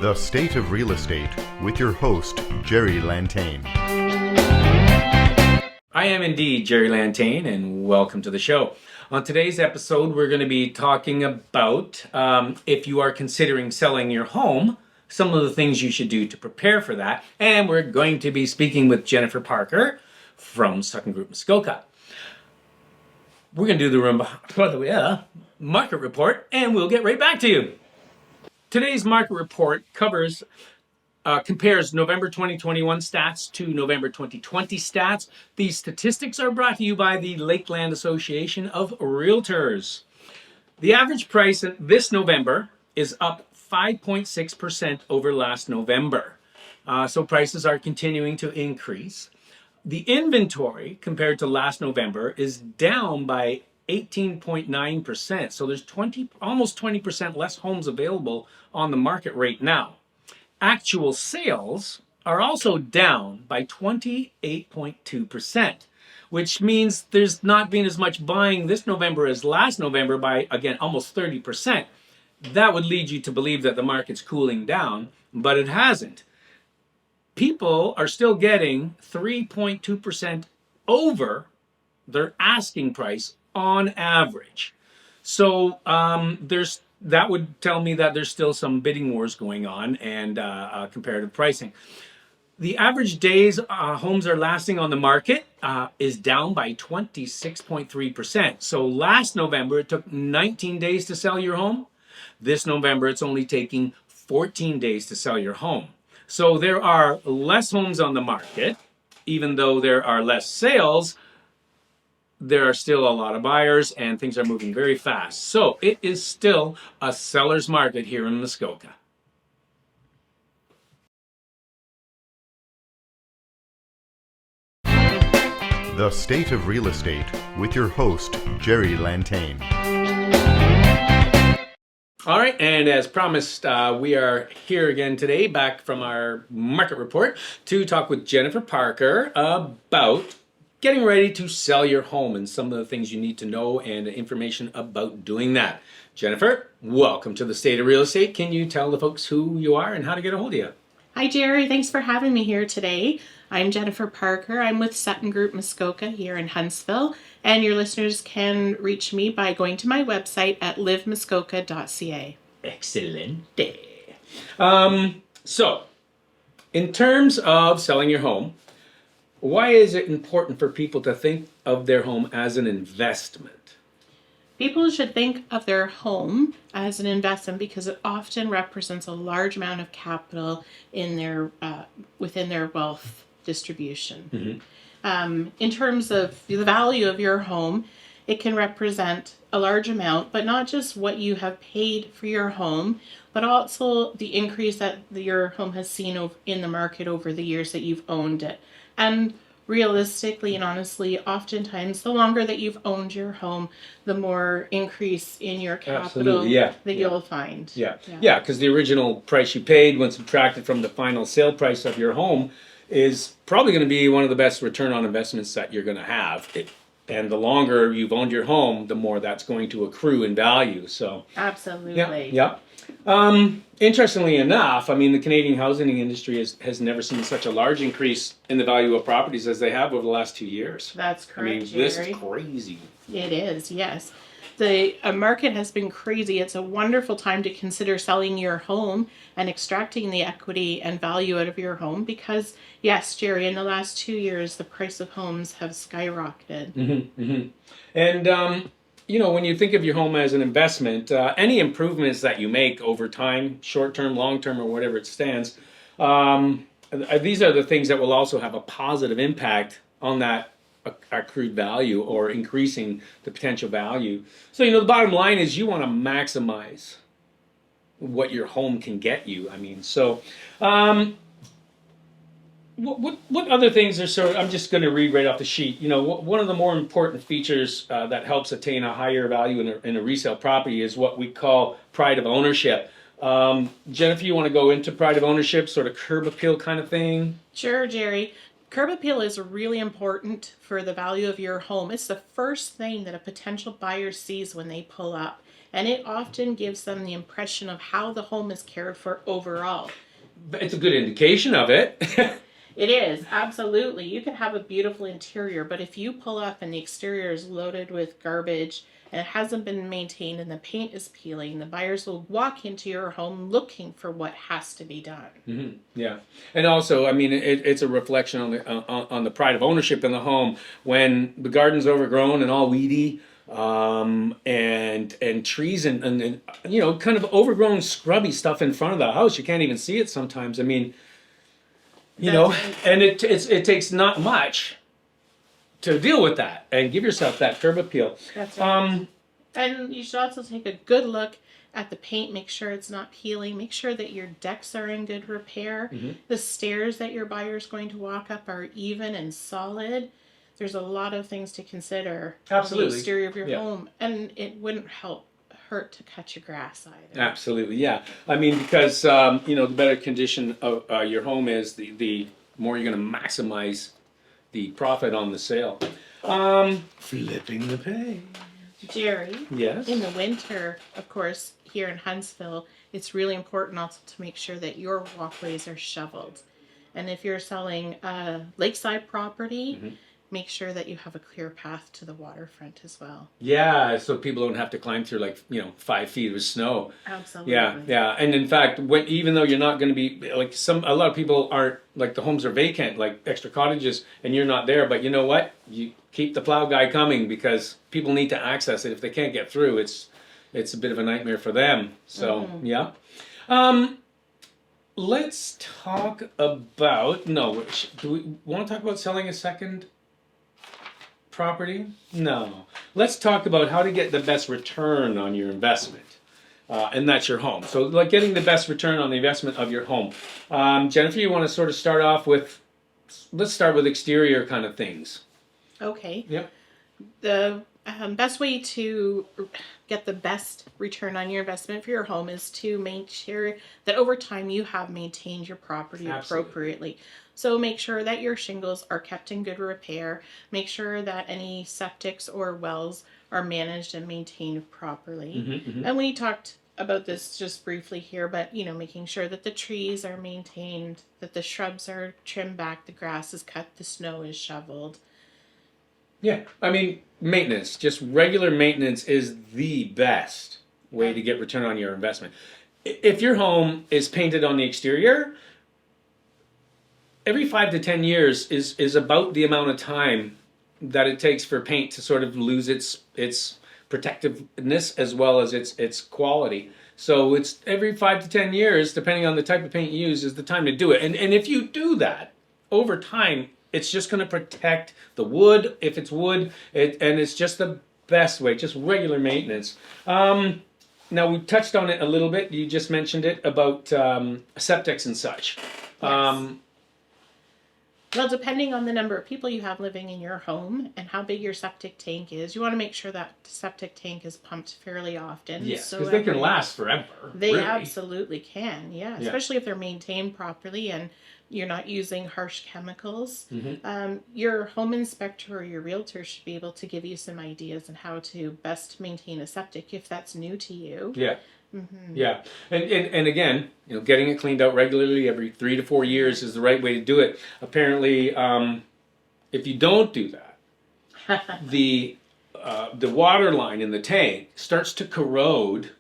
The State of Real Estate with your host, Jerry Lantain. I am indeed Jerry Lantain, and welcome to the show. On today's episode, we're going to be talking about if you are considering selling your home, some of the things you should do to prepare for that. And we're going to be speaking with Jennifer Parker from Sutton Group Muskoka. We're going to do the market report, and we'll get right back to you. Today's market report compares November 2021 stats to November 2020 stats. These statistics are brought to you by the Lakeland Association of Realtors. The average price this November is up 5.6% over last November. So prices are continuing to increase. The inventory compared to last November is down by 18.9%. So there's almost 20% less homes available on the market right now. Actual sales are also down by 28.2%, which means there's not been as much buying this November as last November by, again, almost 30%. That would lead you to believe that the market's cooling down, but it hasn't. People are still getting 3.2% over their asking price on average. So that would tell me that there's still some bidding wars going on and comparative pricing. The average days homes are lasting on the market is down by 26.3%. So last November, it took 19 days to sell your home. This November, it's only taking 14 days to sell your home. So there are less homes on the market. Even though there are less sales, there are still a lot of buyers and things are moving very fast. So it is still a seller's market here in Muskoka. The State of Real Estate with your host, Jerry Lantain. All right, and as promised, we are here again today, back from our market report, to talk with Jennifer Parker about getting ready to sell your home and some of the things you need to know and information about doing that. Jennifer, welcome to the State of Real Estate. Can you tell the folks who you are and how to get a hold of you? Hi, Jerry. Thanks for having me here today. I'm Jennifer Parker. I'm with Sutton Group Muskoka here in Huntsville, and your listeners can reach me by going to my website at livemuskoka.ca. Excellent. So, in terms of selling your home, why is it important for people to think of their home as an investment? People should think of their home as an investment because it often represents a large amount of capital in their within their wealth distribution. Mm-hmm. In terms of the value of your home, it can represent a large amount, but not just what you have paid for your home, but also the increase that your home has seen in the market over the years that you've owned it. And realistically and honestly, oftentimes, the longer that you've owned your home, the more increase in your capital you'll find. Yeah, because the original price you paid when subtracted from the final sale price of your home is probably going to be one of the best return on investments that you're going to have. And the longer you've owned your home, the more that's going to accrue in value. So absolutely. Yeah. Interestingly enough, I mean, the Canadian housing industry has never seen such a large increase in the value of properties as they have over the last 2 years. That's correct, I mean, this is crazy. It is, yes. The market has been crazy. It's a wonderful time to consider selling your home and extracting the equity and value out of your home because, yes, Jerry, in the last 2 years, the price of homes have skyrocketed. Mm-hmm, mm-hmm. And, when you think of your home as an investment, any improvements that you make over time, short-term, long-term, or whatever it stands, these are the things that will also have a positive impact on that accrued value or increasing the potential value. So, the bottom line is you want to maximize what your home can get you. I mean, so what other things are sort of, I'm just going to read right off the sheet. One of the more important features that helps attain a higher value in a resale property is what we call pride of ownership. Jennifer, you want to go into pride of ownership, sort of curb appeal kind of thing? Sure, Jerry. Curb appeal is really important for the value of your home. It's the first thing that a potential buyer sees when they pull up. And it often gives them the impression of how the home is cared for overall. But it's a good indication of it. It is, absolutely. You could have a beautiful interior, but if you pull up and the exterior is loaded with garbage and it hasn't been maintained and the paint is peeling, the buyers will walk into your home looking for what has to be done. Mm-hmm. Yeah, and also, I mean, it's a reflection on the pride of ownership in the home when the garden's overgrown and all weedy, and trees and you know, kind of overgrown, scrubby stuff in front of the house. You can't even see it sometimes. I mean, you know, and it takes not much to deal with that and give yourself that curb appeal. That's right. And you should also take a good look at the paint, make sure it's not peeling, make sure that your decks are in good repair. Mm-hmm. The stairs that your buyer's going to walk up are even and solid. There's a lot of things to consider. Absolutely. On the exterior of your home, and it wouldn't hurt to cut your grass either. Absolutely, yeah. I mean, because you know, the better condition of your home is, the more you're going to maximize the profit on the sale. Flipping the pay. Jerry, Yes. in the winter, of course, here in Huntsville, it's really important also to make sure that your walkways are shoveled. And if you're selling a lakeside property, make sure that you have a clear path to the waterfront as well. Yeah, so people don't have to climb through, like, you know, 5 feet of snow. Absolutely. Yeah. And in fact, even though you're not going to be, like, a lot of people aren't, like, the homes are vacant, like extra cottages, and you're not there, but you know what? You keep the plow guy coming because people need to access it. If they can't get through, it's a bit of a nightmare for them. So, yeah. Let's talk about, do we want to talk about selling a second property? No. Let's talk about how to get the best return on your investment. And that's your home. So, like, getting the best return on the investment of your home. Jennifer, you want to sort of start off with, let's start with exterior kind of things. Okay. Yep. The best way to get the best return on your investment for your home is to make sure that over time you have maintained your property appropriately. So make sure that your shingles are kept in good repair. Make sure that any septics or wells are managed and maintained properly. And we talked about this just briefly here, but you know, making sure that the trees are maintained, that the shrubs are trimmed back, the grass is cut, the snow is shoveled. Yeah, I mean, maintenance, just regular maintenance is the best way to get return on your investment. If your home is painted on the exterior, every 5 to 10 years is about the amount of time that it takes for paint to sort of lose its protectiveness as well as its quality. So it's every 5 to 10 years, depending on the type of paint you use, is the time to do it. And if you do that over time, it's just going to protect the wood, if it's wood, and it's just the best way, just regular maintenance. Now, we touched on it a little bit. You just mentioned it about septics and such. Yes. Well, depending on the number of people you have living in your home and how big your septic tank is, you want to make sure that septic tank is pumped fairly often. Yes, because they can last forever. They really. Absolutely can, yeah. Especially if they're maintained properly and you're not using harsh chemicals. Your home inspector or your realtor should be able to give you some ideas on how to best maintain a septic if that's new to you. Yeah. Yeah, and again, you know, getting it cleaned out regularly every 3 to 4 years is the right way to do it. Apparently, if you don't do that, the water line in the tank starts to corrode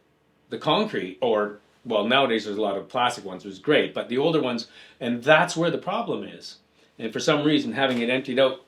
the concrete, or, well, nowadays there's a lot of plastic ones, which is great, but the older ones, and that's where the problem is. And for some reason, having it emptied out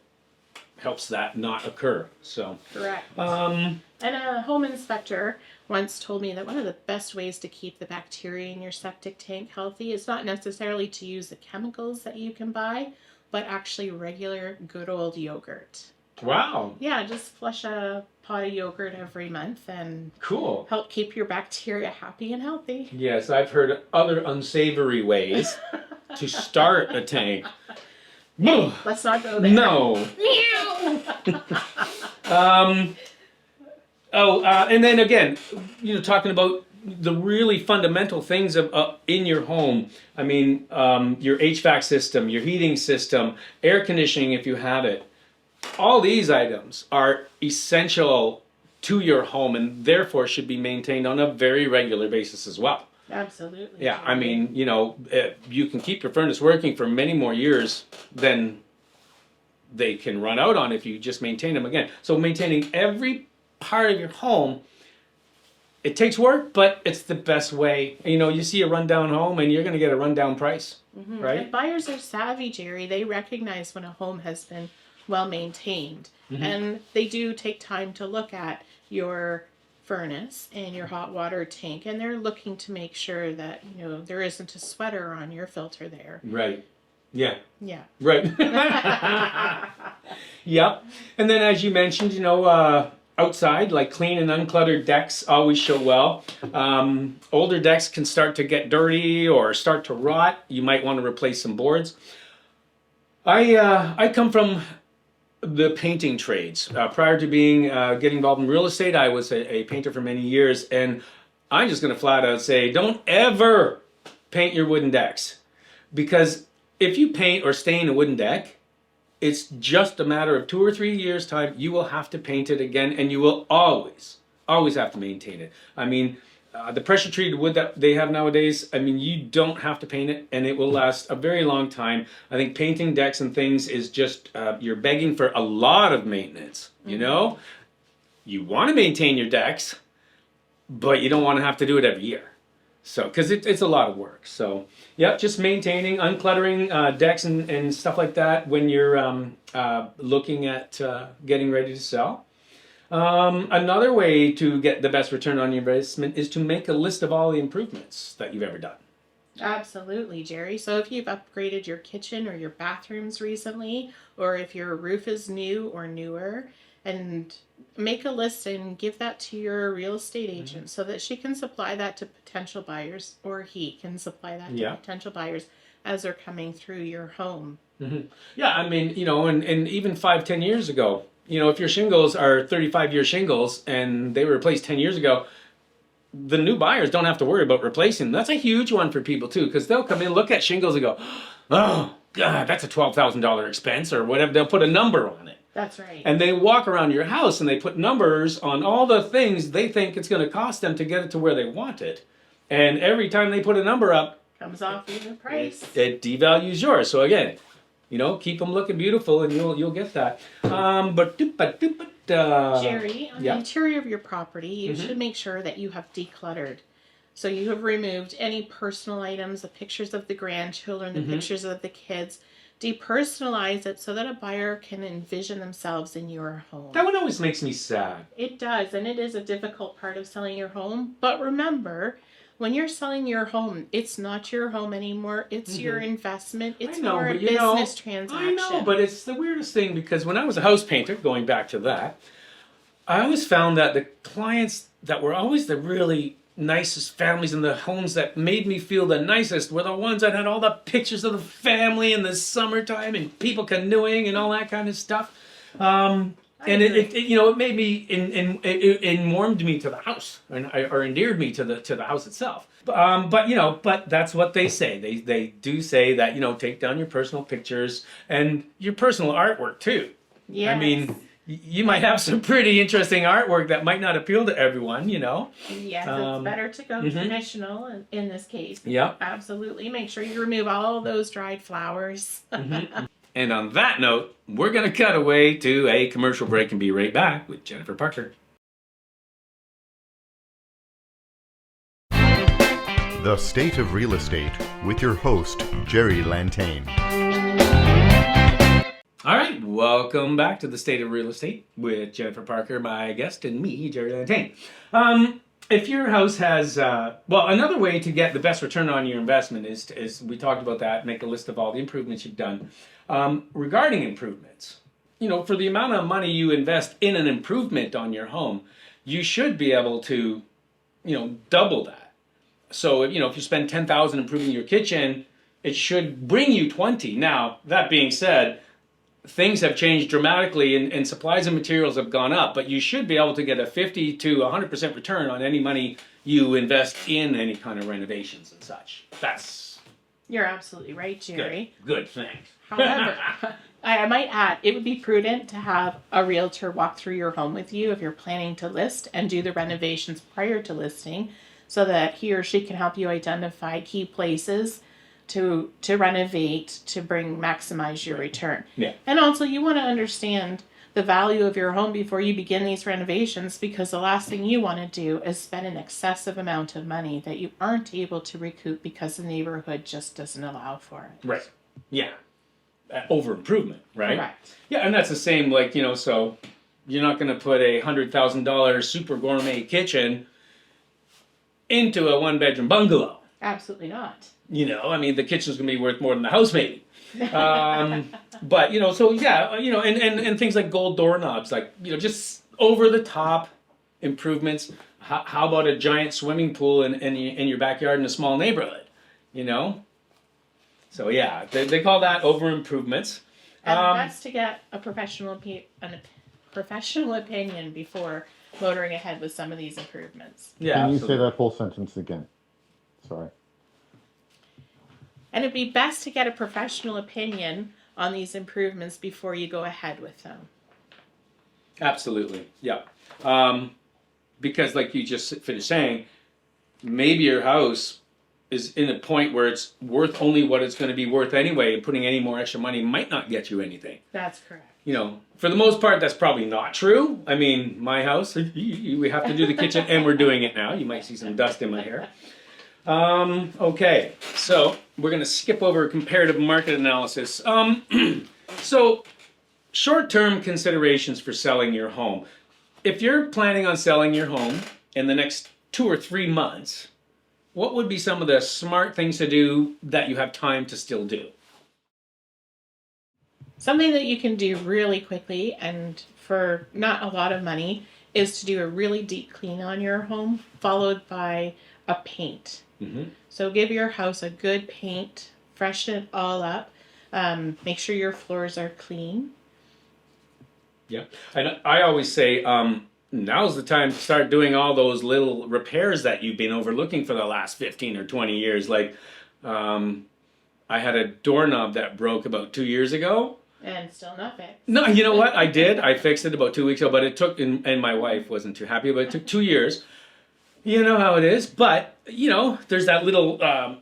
helps that not occur. So correct. And a home inspector once told me that one of the best ways to keep the bacteria in your septic tank healthy is not necessarily to use the chemicals that you can buy, but actually regular good old yogurt. Wow. Yeah, just flush a pot of yogurt every month and cool. Help keep your bacteria happy and healthy. Yes, I've heard other unsavory ways to start a tank. Let's not go there. No. And then again, you know, talking about the really fundamental things in your home. I mean, your HVAC system, your heating system, air conditioning if you have it. All these items are essential to your home, and therefore should be maintained on a very regular basis as well. Absolutely. Yeah, I mean, you know, you can keep your furnace working for many more years than they can run out on if you just maintain them again. So maintaining every part of your home, it takes work, but it's the best way. You know, you see a rundown home and you're going to get a rundown price, right? And buyers are savvy, Jerry. They recognize when a home has been well maintained. And they do take time to look at your furnace and your hot water tank, and they're looking to make sure that, you know, there isn't a sweater on your filter there. Right. Yeah. Yeah. Right. Yep. And then, as you mentioned, you know, outside, like clean and uncluttered decks always show well. Older decks can start to get dirty or start to rot. You might want to replace some boards. I come from the painting trades. Prior to getting involved in real estate, I was a painter for many years, and I'm just going to flat out say, don't ever paint your wooden decks, because if you paint or stain a wooden deck, it's just a matter of 2 or 3 years' time. You will have to paint it again, and you will always have to maintain it. I mean, the pressure treated wood that they have nowadays, I mean, you don't have to paint it, and it will last a very long time. I think painting decks and things is just, you're begging for a lot of maintenance, you know? You want to maintain your decks, but you don't want to have to do it every year. So, because it's a lot of work. So, yeah, just maintaining, uncluttering decks and stuff like that when you're looking at getting ready to sell. Another way to get the best return on your investment is to make a list of all the improvements that you've ever done. Absolutely, Jerry. So if you've upgraded your kitchen or your bathrooms recently, or if your roof is new or newer, and make a list and give that to your real estate agent so that she can supply that to potential buyers, or he can supply that to potential buyers as they're coming through your home. Yeah, I mean, you know, and even 5-10 years ago, you know, if your shingles are 35-year shingles and they were replaced 10 years ago, the new buyers don't have to worry about replacing them. That's a huge one for people too, because they'll come in, look at shingles and go, oh, God, that's a $12,000 expense or whatever. They'll put a number on it. That's right. And they walk around your house and they put numbers on all the things they think it's going to cost them to get it to where they want it. And every time they put a number up, comes off the price. It devalues yours. So again, you know, keep them looking beautiful and you'll get that. Jerry, on the interior of your property, you should make sure that you have decluttered. So you have removed any personal items, the pictures of the grandchildren, the pictures of the kids. Depersonalize it so that a buyer can envision themselves in your home. That one always makes me sad. It does, and it is a difficult part of selling your home. But remember, when you're selling your home, it's not your home anymore. It's your investment. It's more a business transaction. I know, but it's the weirdest thing, because when I was a house painter, going back to that, I always found that the clients that were always the really nicest families in the homes that made me feel the nicest were the ones that had all the pictures of the family in the summertime and people canoeing and all that kind of stuff. And it you know, it made me it warmed me to the house, or endeared me to the house itself. But you know, but that's what they say. They do say that, you know, take down your personal pictures and your personal artwork too. Yes. I mean, you might have some pretty interesting artwork that might not appeal to everyone, you know. Yes, it's better to go traditional in this case. Yep. Absolutely. Make sure you remove all those dried flowers. And on that note, we're going to cut away to a commercial break and be right back with Jennifer Parker. The State of Real Estate with your host, Jerry Lantain. All right, welcome back to the State of Real Estate with Jennifer Parker, my guest, and me, Jerry Lantain. If your house has, another way to get the best return on your investment is we talked about that, make a list of all the improvements you've done. Regarding improvements, you know, for the amount of money you invest in an improvement on your home, you should be able to, you know, double that. So, you know, if you spend $10,000 improving your kitchen, it should bring you 20. Now, that being said, things have changed dramatically and supplies and materials have gone up, but you should be able to get a 50 to 100% return on any money you invest in any kind of renovations and such. That's You're absolutely right, Jerry. Good, thanks. However, I might add, it would be prudent to have a realtor walk through your home with you if you're planning to list and do the renovations prior to listing so that he or she can help you identify key places to renovate to maximize your return. Yeah. And also you want to understand the value of your home before you begin these renovations, because the last thing you want to do is spend an excessive amount of money that you aren't able to recoup because the neighborhood just doesn't allow for it. Right. Yeah. Over improvement, right? Correct. Yeah, and that's the same, like, so you're not going to put a $100,000 super gourmet kitchen into a one-bedroom bungalow. Absolutely not. I mean, the kitchen's going to be worth more than the house, maybe. But, so yeah, and things like gold doorknobs, like, just over-the-top improvements. How about a giant swimming pool in your backyard in a small neighborhood, So yeah, they call that over improvements. And best to get a professional opinion before motoring ahead with some of these improvements. Yeah. Can you absolutely. say that whole sentence again? Sorry. And it'd be best to get a professional opinion on these improvements before you go ahead with them. Absolutely, yeah. Because like you just finished saying, maybe your house is in a point where it's worth only what it's going to be worth anyway, and putting any more extra money might not get you anything. That's correct. For the most part, that's probably not true. I mean, my house, we have to do the kitchen, and we're doing it now. You might see some dust in my hair. Okay, so we're going to skip over comparative market analysis. So, short-term considerations for selling your home. If you're planning on selling your home in the next 2 or 3 months, what would be some of the smart things to do that you have time to still do? Something that you can do really quickly and for not a lot of money is to do a really deep clean on your home, followed by a paint. Mm-hmm. So give your house a good paint, freshen it all up, make sure your floors are clean. Yeah, and I always say now's the time to start doing all those little repairs that you've been overlooking for the last 15 or 20 years. Like, I had a doorknob that broke about 2 years ago. And still not fixed. No, you know what? I did. I fixed it about 2 weeks ago, but it took, and my wife wasn't too happy, but it took 2 years. You know how it is. But, there's that little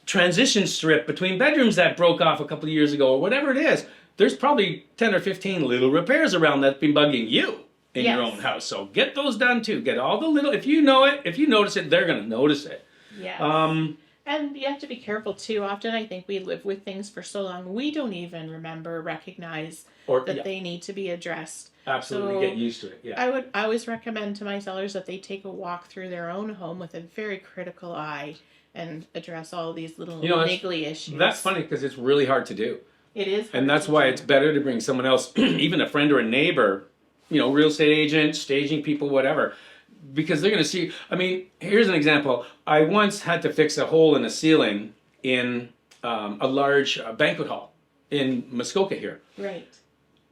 transition strip between bedrooms that broke off a couple of years ago or whatever it is. There's probably 10 or 15 little repairs around that's been bugging you in your own house. So get those done too. Get all the little, if you notice it, they're going to notice it. Yeah. And you have to be careful too. Often I think we live with things for so long, we don't even recognize that they need to be addressed. Absolutely, so get used to it. Yeah. I would always recommend to my sellers that they take a walk through their own home with a very critical eye and address all these little niggly issues. That's funny because it's really hard to do. It is. And that's why it's better to bring someone else, even a friend or a neighbor, real estate agent, staging people, whatever. Because they're going to see, I mean, here's an example. I once had to fix a hole in a ceiling in a large banquet hall in Muskoka here. Right.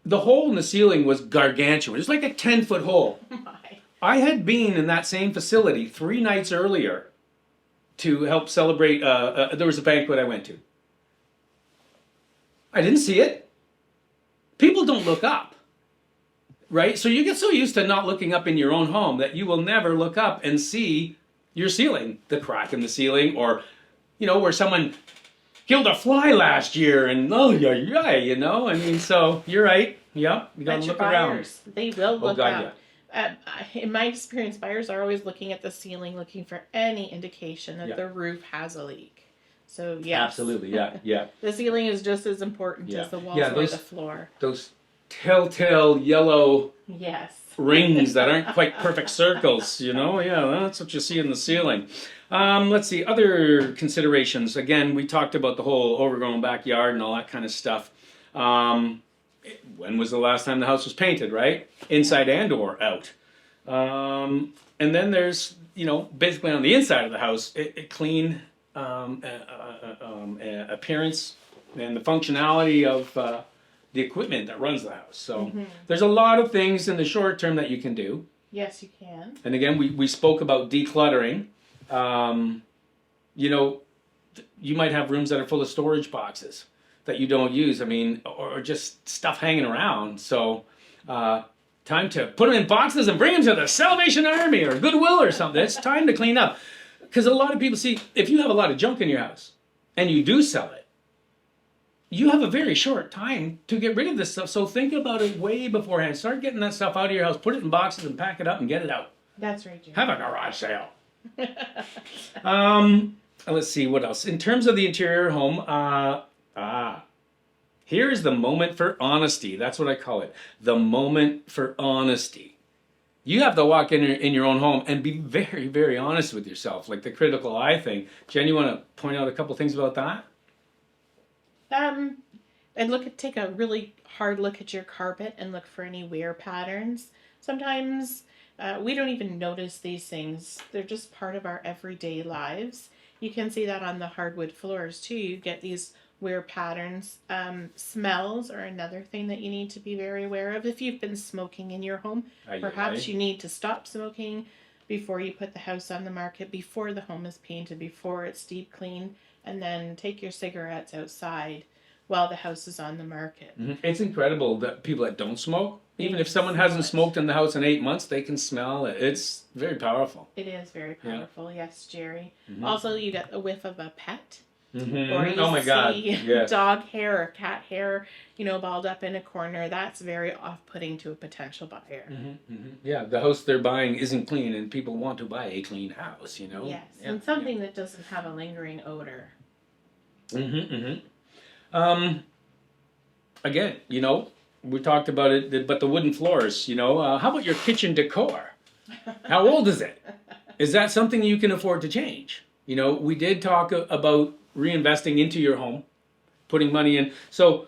The hole in the ceiling was gargantuan. It was like a 10-foot hole. My. I had been in that same facility 3 nights earlier to help celebrate, there was a banquet I went to. I didn't see it. People don't look up, right? So you get so used to not looking up in your own home that you will never look up and see your ceiling, the crack in the ceiling, or, where someone killed a fly last year and, I mean, so you're right. Yeah, you got to look around. They will look God, up. Yeah. In my experience, buyers are always looking at the ceiling, looking for any indication that the roof has a leak. So, yes. Absolutely, yeah. The ceiling is just as important as the walls or the floor. Those telltale yellow Yes. rings that aren't quite perfect circles, Yeah, that's what you see in the ceiling. Let's see, other considerations. Again, we talked about the whole overgrown backyard and all that kind of stuff. When was the last time the house was painted, right? Inside and or out. And then there's, basically on the inside of the house, it clean appearance and the functionality of the equipment that runs the house. So there's a lot of things in the short term that you can do. Yes, you can. And again, we spoke about decluttering. you might have rooms that are full of storage boxes that you don't use. I mean, or just stuff hanging around. So, time to put them in boxes and bring them to the Salvation Army or Goodwill or something. It's time to clean up. Because a lot of people see, if you have a lot of junk in your house and you do sell it, you have a very short time to get rid of this stuff. So think about it way beforehand. Start getting that stuff out of your house, put it in boxes and pack it up and get it out. That's right, Jim. Have a garage sale. Let's see what else. In terms of the interior home, here's the moment for honesty. That's what I call it. The moment for honesty. You have to walk in your own home and be very, very honest with yourself, like the critical eye thing. Jen, you want to point out a couple things about that? And take a really hard look at your carpet and look for any wear patterns. Sometimes we don't even notice these things. They're just part of our everyday lives. You can see that on the hardwood floors too. You get these wear patterns. Smells are another thing that you need to be very aware of. If you've been smoking in your home, perhaps you need to stop smoking before you put the house on the market, before the home is painted, before it's deep cleaned, and then take your cigarettes outside while the house is on the market. It's incredible that people that don't smoke, even if someone hasn't smoked in the house in 8 months, they can smell it. It's very powerful. It is very powerful, yes, Jerry. Also, you get a whiff of a pet. Or you oh my God! see Yes. dog hair or cat hair, balled up in a corner. That's very off-putting to a potential buyer. Yeah, the house they're buying isn't clean, and people want to buy a clean house. Yes, and something that doesn't have a lingering odor. Again, we talked about it, but the wooden floors. How about your kitchen decor? How old is it? Is that something you can afford to change? We did talk about reinvesting into your home, putting money in. So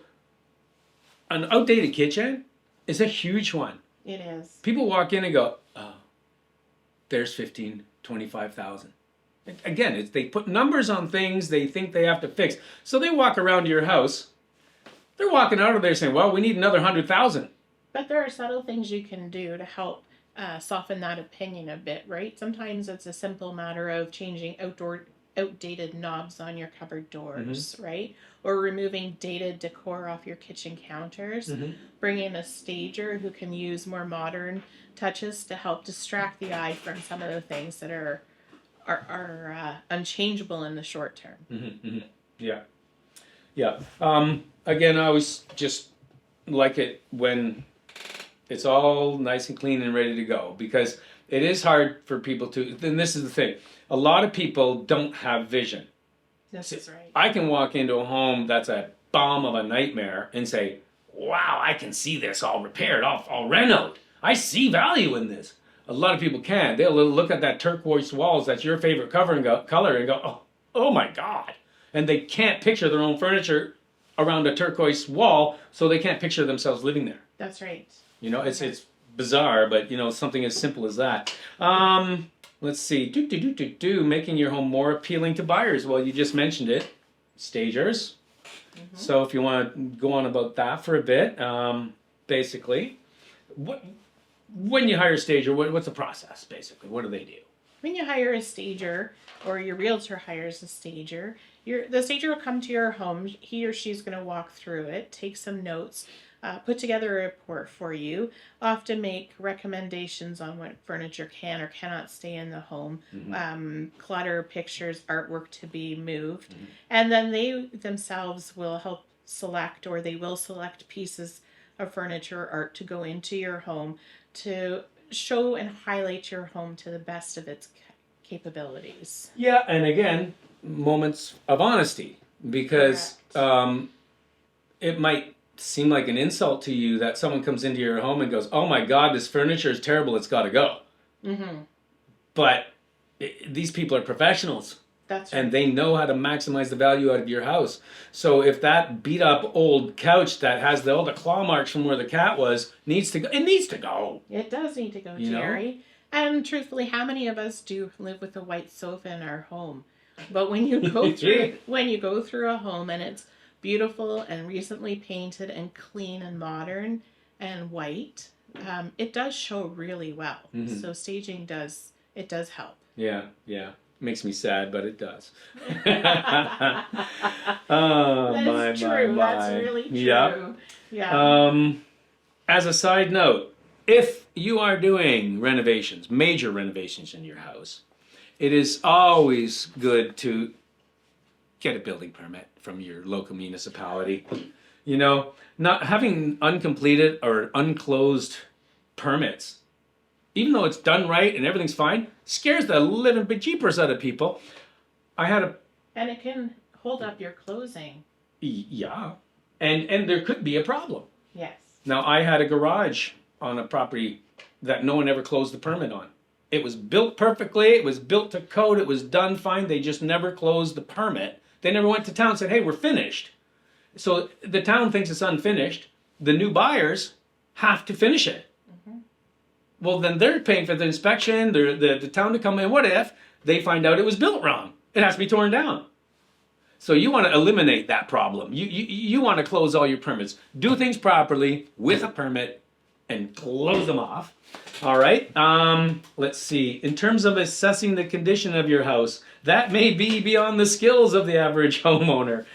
an outdated kitchen is a huge one. It is. People walk in and go, oh, there's 15, 25,000. Again, they put numbers on things they think they have to fix. So they walk around to your house. They're walking out of there saying, well, we need another 100,000. But there are subtle things you can do to help soften that opinion a bit, right? Sometimes it's a simple matter of changing outdated knobs on your cupboard doors, right? Or removing dated decor off your kitchen counters. Bring in a stager who can use more modern touches to help distract the eye from some of the things that are unchangeable in the short term. Yeah. Again, I always just like it when it's all nice and clean and ready to go, because it is hard for people to, and this is the thing, a lot of people don't have vision. This is right. I can walk into a home that's a bomb of a nightmare and say, wow, I can see this all repaired, all renoed. I see value in this. A lot of people can't. They'll look at that turquoise walls, that's your favorite color, and go, oh my God. And they can't picture their own furniture around a turquoise wall, so they can't picture themselves living there. That's right. It's bizarre, but something as simple as that. Let's see. Making your home more appealing to buyers. Well, you just mentioned it. Stagers. So if you want to go on about that for a bit, basically, when you hire a stager, what's the process, basically? What do they do? When you hire a stager, or your realtor hires a stager, the stager will come to your home. He or she's going to walk through it, take some notes, put together a report for you, often make recommendations on what furniture can or cannot stay in the home, clutter, pictures, artwork to be moved. And then they themselves will help select, or they will select pieces of furniture or art to go into your home to show and highlight your home to the best of its capabilities. Yeah, and again, moments of honesty, because it might seem like an insult to you that someone comes into your home and goes, oh my God, this furniture is terrible, it's got to go. But these people are professionals. That's right. And they know how to maximize the value out of your house. So if that beat up old couch that has all the claw marks from where the cat was needs to go, it needs to go. It does need to go, Jerry. And truthfully, how many of us do live with a white sofa in our home? But when you go through a home and it's beautiful and recently painted and clean and modern and white, it does show really well. So staging does help. Yeah. Makes me sad, but it does. That's true. That's really true. Yeah. Yeah. As a side note, if you are doing renovations, major renovations in your house, it is always good to get a building permit from your local municipality. You know, not having uncompleted or unclosed permits, even though it's done right and everything's fine, scares the living bejeepers out of people. And it can hold up your closing. Yeah. And there could be a problem. Yes. Now, I had a garage on a property that no one ever closed the permit on. It was built perfectly. It was built to code. It was done fine. They just never closed the permit. They never went to town and said, hey, we're finished. So the town thinks it's unfinished. The new buyers have to finish it. Mm-hmm. Well, then they're paying for the inspection, the town to come in. What if they find out it was built wrong? It has to be torn down. So you want to eliminate that problem. You want to close all your permits. Do things properly with a permit and close them off. All right. Let's see. In terms of assessing the condition of your house, that may be beyond the skills of the average homeowner.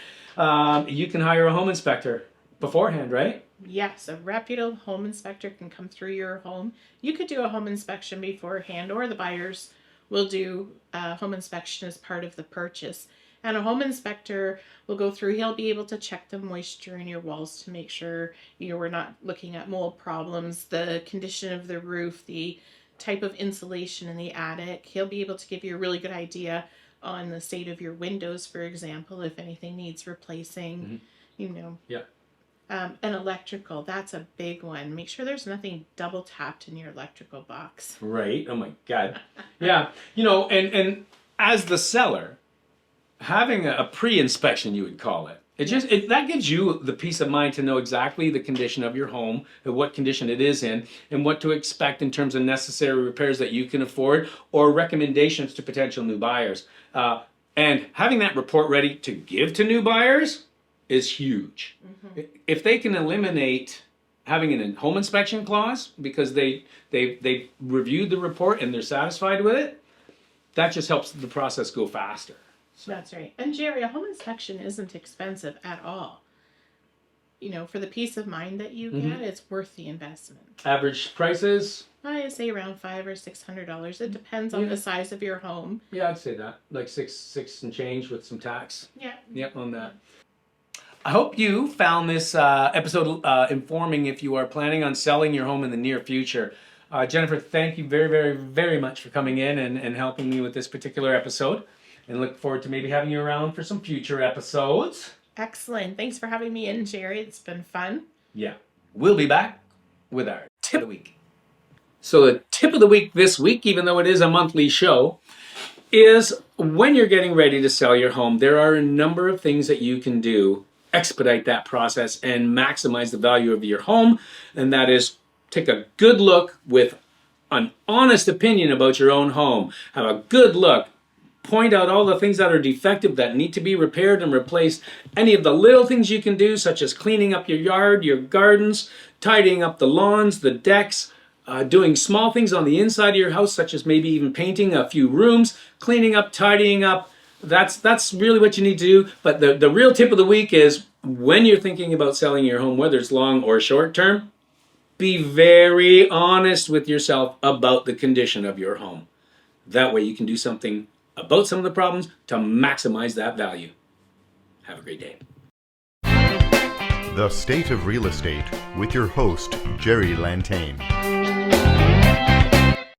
You can hire a home inspector beforehand, right? Yes, a reputable home inspector can come through your home. You could do a home inspection beforehand, or the buyers will do a home inspection as part of the purchase. And a home inspector will go through, he'll be able to check the moisture in your walls to make sure we're not looking at mold problems, the condition of the roof, the type of insulation in the attic. He'll be able to give you a really good idea on the state of your windows, for example, if anything needs replacing, Yeah. And electrical, that's a big one. Make sure there's nothing double tapped in your electrical box. Right. Oh my God. Yeah. And as the seller, having a pre-inspection, you would call it. That gives you the peace of mind to know exactly the condition of your home and what condition it is in and what to expect in terms of necessary repairs that you can afford or recommendations to potential new buyers. And having that report ready to give to new buyers is huge. Mm-hmm. If they can eliminate having a home inspection clause because they reviewed the report and they're satisfied with it, that just helps the process go faster. So. That's right. And Jerry, a home inspection isn't expensive at all. For the peace of mind that you get, it's worth the investment. Average prices? I say around $500 or $600. It depends on the size of your home. Yeah, I'd say that. Like six and change with some tax. Yeah. Yep, on that. I hope you found this episode informing if you are planning on selling your home in the near future. Jennifer, thank you very, very, very much for coming in and helping me with this particular episode. And look forward to maybe having you around for some future episodes. Excellent. Thanks for having me in, Jerry. It's been fun. Yeah. We'll be back with our tip of the week. So the tip of the week this week, even though it is a monthly show, is when you're getting ready to sell your home, there are a number of things that you can do, expedite that process, and maximize the value of your home. And that is take a good look with an honest opinion about your own home. Have a good look. Point out all the things that are defective that need to be repaired and replaced. Any of the little things you can do, such as cleaning up your yard, your gardens, tidying up the lawns, the decks, doing small things on the inside of your house, such as maybe even painting a few rooms, cleaning up, tidying up. That's really what you need to do. But the real tip of the week is when you're thinking about selling your home, whether it's long or short term, be very honest with yourself about the condition of your home. That way you can do something about some of the problems to maximize that value. Have a great day. The State of Real Estate with your host, Jerry Lantain.